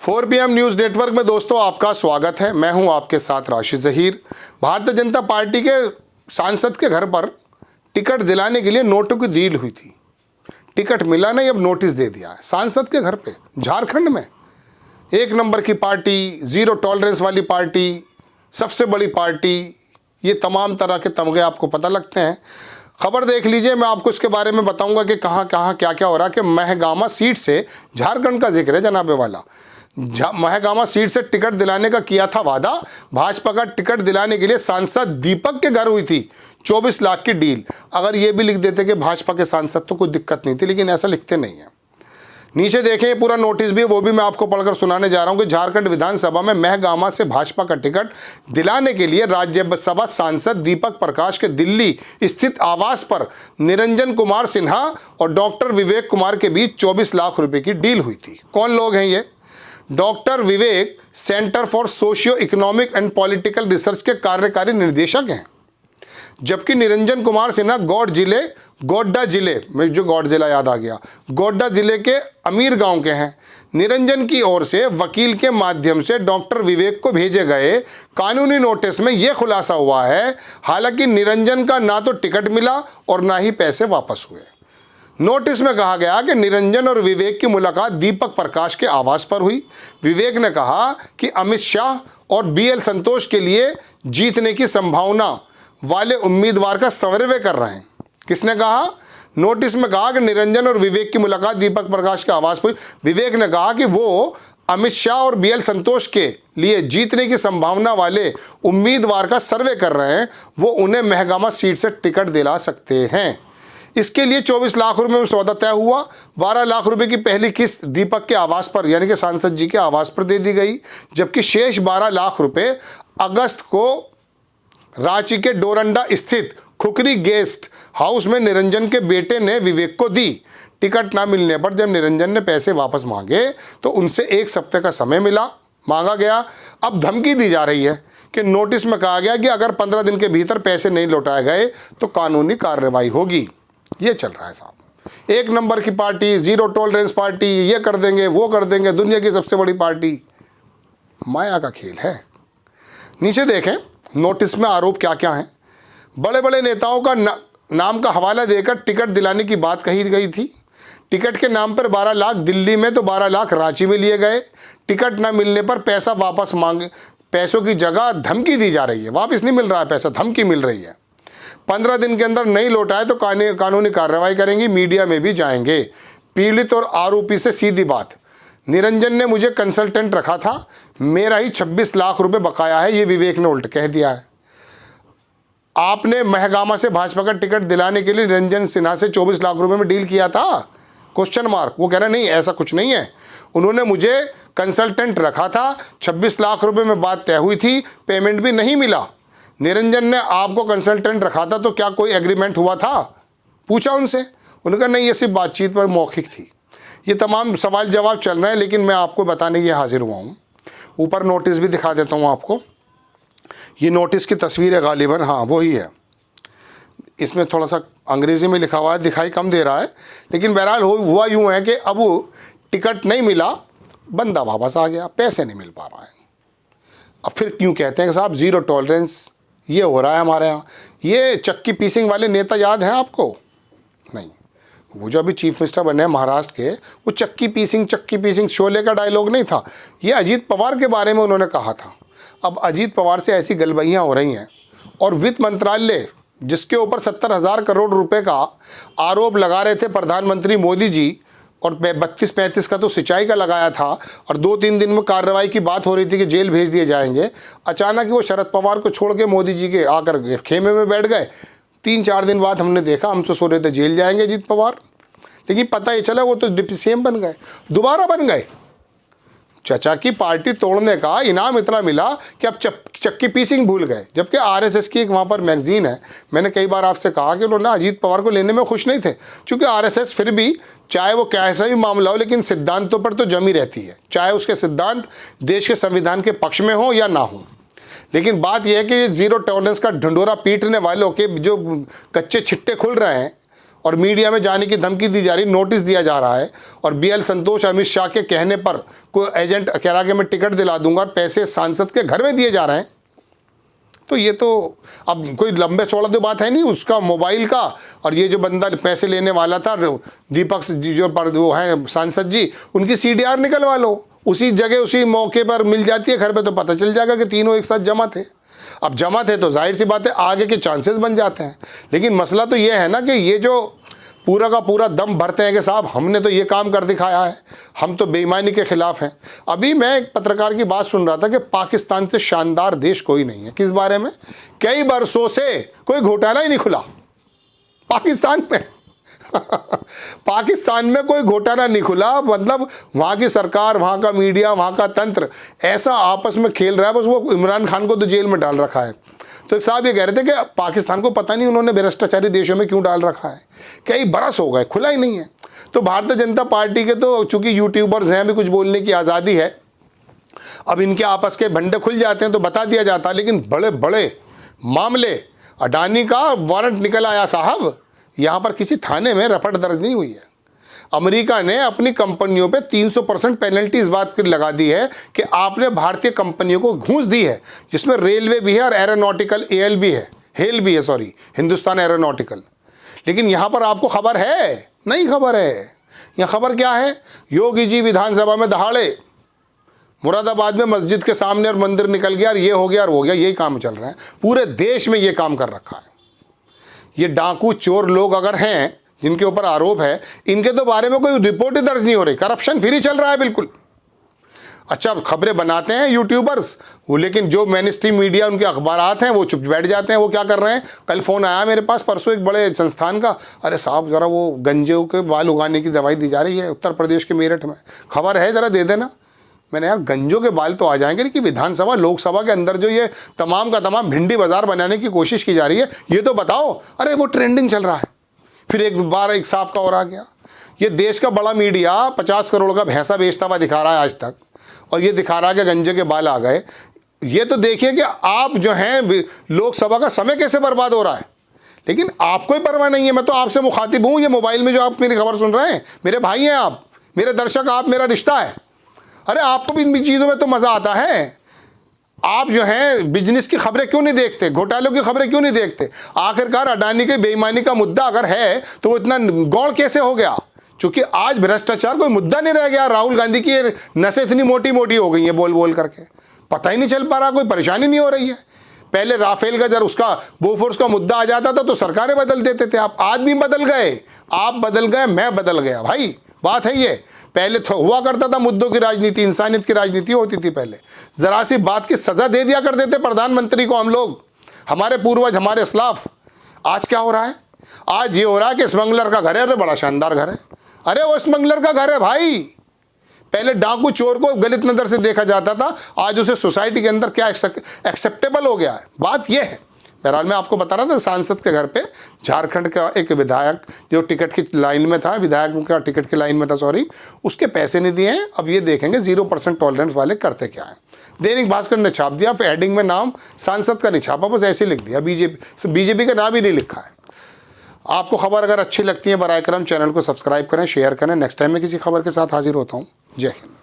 4 PM news network में दोस्तों आपका स्वागत है। मैं हूं आपके साथ राशिद ज़हीर। भारतीय जनता पार्टी के सांसद के घर पर टिकट दिलाने के लिए नोटों की डील हुई थी। टिकट मिला नहीं, अब नोटिस दे दिया है सांसद के घर पे। झारखंड में 1 नंबर की पार्टी, जीरो टॉलरेंस वाली पार्टी, सबसे बड़ी पार्टी, ये तमाम तरह के तमगे आपको पता लगते हैं। खबर देख लीजिए, मैं आपको इसके बारे में बताऊंगा कि कहाँ कहाँ क्या क्या हो रहा है। कि महगामा सीट से, झारखंड का जिक्र है जनाबे वाला, महगामा सीट से टिकट दिलाने का किया था वादा। भाजपा का टिकट दिलाने के लिए सांसद दीपक के घर हुई थी 24 लाख की डील। अगर ये भी लिख देते कि भाजपा के सांसद तो कोई दिक्कत नहीं थी, लेकिन ऐसा लिखते नहीं है। नीचे देखें, पूरा नोटिस भी है, वो भी मैं आपको पढ़कर सुनाने जा रहा हूं कि झारखंड विधानसभा में महगामा से भाजपा का टिकट दिलाने के लिए राज्यसभा सांसद दीपक प्रकाश के दिल्ली स्थित आवास पर निरंजन कुमार सिन्हा और डॉक्टर विवेक कुमार के बीच 24 लाख रुपए की डील हुई थी। कौन लोग हैं ये? Doctor Vivek centre for socio economic and political research के कार्यकारी निदेशक हैं, जबकि निरंजन कुमार सिन्हा गोड्डा जिले में, जो गौड़ जिला याद आ गया, गोड्डा जिले के अमीर गांव के हैं। निरंजन की ओर से वकील के माध्यम से डॉक्टर विवेक को भेजे गए कानूनी नोटिस में यह खुलासा हुआ है। हालांकि निरंजन का ना तो टिकट मिला और ना ही पैसे वापस हुए। नोटिस में कहा गया कि निरंजन और विवेक की मुलाकात दीपक प्रकाश के आवास पर हुई। विवेक ने कहा कि अमित शाह और BL संतोष के लिए जीतने की संभावना वाले उम्मीदवार का सर्वे कर रहे हैं। किसने कहा? नोटिस में कहा कि निरंजन और विवेक की मुलाकात दीपक प्रकाश के आवास पर हुई। विवेक ने कहा कि वो अमित शाह और BL संतोष के लिए जीतने की संभावना वाले उम्मीदवार का सर्वे कर रहे हैं, वो उन्हें महगामा सीट से टिकट दिला सकते हैं। इसके लिए 24 लाख रुपए में सौदा तय हुआ। 12 लाख रुपए की पहली किस्त दीपक के आवास पर, यानी कि सांसद जी के आवास पर दे दी गई, जबकि शेष 12 लाख रुपए अगस्त को रांची के डोरंडा स्थित खुखरी गेस्ट हाउस में निरंजन के बेटे ने विवेक को दी। टिकट ना मिलने पर जब निरंजन ने पैसे वापस मांगे तो उनसे 1 सप्ताह का समय मांगा गया। अब धमकी दी जा रही है कि नोटिस में कहा गया कि अगर 15 दिन के भीतर पैसे नहीं लौटाए गए तो कानूनी कार्रवाई होगी। ये चल रहा है साहब। 1 नंबर की पार्टी, जीरो टॉलरेंस पार्टी, ये कर देंगे वो कर देंगे, दुनिया की सबसे बड़ी पार्टी। माया का खेल है। नीचे देखें, नोटिस में आरोप क्या क्या हैं। बड़े बड़े नेताओं का नाम का हवाला देकर टिकट दिलाने की बात कही गई थी। टिकट के नाम पर 12 लाख दिल्ली में तो 12 लाख रांची में लिए गए। टिकट न मिलने पर पैसा वापस मांगे, पैसों की जगह धमकी दी जा रही है। वापस नहीं मिल रहा है पैसा, धमकी मिल रही है। 15 दिन के अंदर नहीं लौटाए तो कानूनी कार्रवाई करेंगी, मीडिया में भी जाएंगे। पीड़ित और आरोपी से सीधी बात। निरंजन ने मुझे कंसल्टेंट रखा था, मेरा ही 26 लाख रुपए बकाया है, ये विवेक ने उल्ट कह दिया है। आपने महगामा से भाजपा का टिकट दिलाने के लिए निरंजन सिन्हा से 24 लाख रुपए में डील किया था? Question mark. वो कह रहे नहीं, ऐसा कुछ नहीं है। उन्होंने मुझे कंसल्टेंट रखा था, 26 लाख रुपए में बात तय हुई थी, पेमेंट भी नहीं मिला। निरंजन ने आपको कंसल्टेंट रखा था तो क्या कोई एग्रीमेंट हुआ था? पूछा उनसे। उन्होंने कहा नहीं, ये सिर्फ बातचीत पर मौखिक थी। ये तमाम सवाल जवाब चल रहे हैं, लेकिन मैं आपको बताने के हाजिर हुआ हूँ। ऊपर नोटिस भी दिखा देता हूँ आपको। ये नोटिस की तस्वीर है गालिबन, हाँ वही है। इसमें थोड़ा सा अंग्रेजी में लिखा हुआ है, दिखाई कम दे रहा है, लेकिन बहरहाल हुआ यूँ है कि अब टिकट नहीं मिला, बंदा वापस आ गया, पैसे नहीं मिल पा रहा है। अब फिर क्यों कहते हैं कि साहब जीरो टॉलरेंस ये हो रहा है हमारे यहाँ? ये चक्की पीसिंग वाले नेता याद हैं आपको? नहीं, वो जो अभी चीफ मिनिस्टर बने हैं महाराष्ट्र के, वो चक्की पीसिंग शोले का डायलॉग नहीं था। ये अजीत पवार के बारे में उन्होंने कहा था। अब अजीत पवार से ऐसी गलबहियाँ हो रही हैं, और वित्त मंत्रालय जिसके ऊपर 70,000 करोड़ रुपए का आरोप लगा रहे थे प्रधानमंत्री मोदी जी, और 32-35 का तो सिंचाई का लगाया था, और 2-3 दिन में कार्रवाई की बात हो रही थी कि जेल भेज दिए जाएंगे। अचानक वो शरद पवार को छोड़ के मोदी जी के आकर खेमे में बैठ गए। 3-4 दिन बाद हमने देखा, हम तो सो रहे थे जेल जाएंगे अजीत पवार, लेकिन पता ही चला वो तो डिप्टी CM बन गए, दोबारा बन गए। चचा की पार्टी तोड़ने का इनाम इतना मिला कि अब चक्की पीसिंग भूल गए। जबकि RSS की एक वहाँ पर मैगजीन है, मैंने कई बार आपसे कहा कि उन्होंने अजीत पवार को लेने में खुश नहीं थे, क्योंकि RSS फिर भी चाहे वो कैसा भी मामला हो, लेकिन सिद्धांतों पर तो जमी रहती है, चाहे उसके सिद्धांत देश के संविधान के पक्ष में हो या ना हो। लेकिन बात यह है कि ये जीरो टॉलरेंस का ढंडोरा पीटने वालों के जो कच्चे छिट्टे खुल रहे हैं, और मीडिया में जाने की धमकी दी जा रही, नोटिस दिया जा रहा है, और BL संतोष अमित शाह के कहने पर कोई एजेंट कह रहा कि मैं टिकट दिला दूंगा और पैसे सांसद के घर में दिए जा रहे हैं, तो ये तो अब कोई लंबे चौड़ा तो बात है नहीं उसका मोबाइल का। और ये जो बंदा पैसे लेने वाला था दीपक जी जो वो है सांसद जी, उनकी CDR निकलवा लो, उसी जगह उसी मौके पर मिल जाती है घर पे, तो पता चल जाएगा कि तीनों एक साथ जमा थे। अब जमा थे तो जाहिर सी बात है आगे के चांसेस बन जाते हैं। लेकिन मसला तो ये है ना कि ये जो पूरा का पूरा दम भरते हैं कि साहब हमने तो ये काम कर दिखाया है, हम तो बेईमानी के खिलाफ हैं। अभी मैं एक पत्रकार की बात सुन रहा था कि पाकिस्तान से शानदार देश कोई नहीं है। किस बारे में? कई बरसों से कोई घोटाला ही नहीं खुला पाकिस्तान में पाकिस्तान में कोई घोटाला नहीं खुला, मतलब वहाँ की सरकार, वहाँ का मीडिया, वहाँ का तंत्र ऐसा आपस में खेल रहा है, बस वो इमरान खान को तो जेल में डाल रखा है। तो एक साहब ये कह रहे थे कि पाकिस्तान को पता नहीं उन्होंने भ्रष्टाचारी देशों में क्यों डाल रखा है, कई बरस हो गए खुला ही नहीं है। तो भारतीय जनता पार्टी के तो चूंकि यूट्यूबर्स हैं, अभी कुछ बोलने की आज़ादी है, अब इनके आपस के भंडे खुल जाते हैं तो बता दिया जाता है। लेकिन बड़े बड़े मामले, अडानी का वारंट निकल आया साहब, यहाँ पर किसी थाने में रफड़ दर्ज नहीं हुई है। अमेरिका ने अपनी कंपनियों पे 300% पेनल्टी इस बात की लगा दी है कि आपने भारतीय कंपनियों को घूस दी है, जिसमें रेलवे भी है और एरोनॉटिकल हेल भी है, हिंदुस्तान एरोनॉटिकल। लेकिन यहाँ पर आपको खबर है? नहीं खबर है। यहाँ खबर क्या है? योगी जी विधानसभा में दहाड़े, मुरादाबाद में मस्जिद के सामने और मंदिर निकल गया और ये हो गया और वो गया, यही काम चल रहा है पूरे देश में, ये काम कर रखा है। ये डाकू चोर लोग अगर हैं जिनके ऊपर आरोप है, इनके तो बारे में कोई रिपोर्ट ही दर्ज नहीं हो रही, करप्शन फिर ही चल रहा है बिल्कुल। अच्छा खबरें बनाते हैं यूट्यूबर्स वो, लेकिन जो मेन स्ट्रीम मीडिया उनके अखबारात हैं वो चुप बैठ जाते हैं। वो क्या कर रहे हैं? कल फ़ोन आया मेरे पास परसों एक बड़े संस्थान का, अरे साहब ज़रा वो गंजे के बाल उगाने की दवाई दी जा रही है उत्तर प्रदेश के मेरठ में, खबर है ज़रा दे देना। मैंने यार गंजों के बाल तो आ जाएंगे कि विधानसभा लोकसभा के अंदर जो ये तमाम का तमाम भिंडी बाजार बनाने की कोशिश की जा रही है, ये तो बताओ। अरे वो ट्रेंडिंग चल रहा है। फिर एक बार एक सांप का और आ गया। ये देश का बड़ा मीडिया 50 करोड़ का भैंसा बेचता हुआ दिखा रहा है आज तक, और ये दिखा रहा है कि गंजे के बाल आ गए। ये तो देखिए कि आप जो हैं लोकसभा का समय कैसे बर्बाद हो रहा है, लेकिन आपको ही परवाह नहीं है। मैं तो आपसे मुखातिब हूँ, ये मोबाइल में जो आप मेरी खबर सुन रहे हैं, मेरे भाई हैं आप, मेरे दर्शक आप, मेरा रिश्ता है। अरे आपको भी इन चीज़ों में तो मज़ा आता है। आप जो हैं बिजनेस की खबरें क्यों नहीं देखते, घोटालों की खबरें क्यों नहीं देखते? आखिरकार अडानी के बेईमानी का मुद्दा अगर है तो वो इतना गौड़ कैसे हो गया? क्योंकि आज भ्रष्टाचार कोई मुद्दा नहीं रह गया। राहुल गांधी की नसें इतनी मोटी मोटी हो गई हैं बोल बोल करके, पता ही नहीं चल पा रहा, कोई परेशानी नहीं हो रही है। पहले राफेल का जब उसका बोफोर्स का मुद्दा आ जाता था तो सरकारें बदल देते थे। आप आदमी बदल गए, आप बदल गए, मैं बदल गया भाई, बात है ये। पहले तो हुआ करता था मुद्दों की राजनीति, इंसानियत की राजनीति होती थी पहले। ज़रा सी बात की सज़ा दे दिया करते थे प्रधानमंत्री को हम लोग, हमारे पूर्वज, हमारे असलाफ। आज क्या हो रहा है? आज ये हो रहा है कि स्मगलर का घर है, अरे बड़ा शानदार घर है, अरे वो स्मगलर का घर है भाई। पहले डाकू चोर को गलत नज़र से देखा जाता था, आज उसे सोसाइटी के अंदर क्या एक्सेप्टेबल हो गया है। बात यह है। बहरहाल मैं आपको बता रहा था सांसद के घर पे झारखंड का एक विधायक जो टिकट की लाइन में था, विधायक का टिकट की लाइन में था सॉरी, उसके पैसे नहीं दिए हैं। अब ये देखेंगे 0% टॉलरेंस वाले करते क्या हैं। दैनिक भास्कर ने छाप दिया, फिर हेडिंग में नाम सांसद का नहीं छापा, बस ऐसे लिख दिया, बीजेपी का नाम ही नहीं लिखा है। आपको खबर अगर अच्छी लगती है बराए करम चैनल को सब्सक्राइब करें, शेयर करें। नेक्स्ट टाइम मैं किसी खबर के साथ हाजिर होता हूँ। जय हिंद।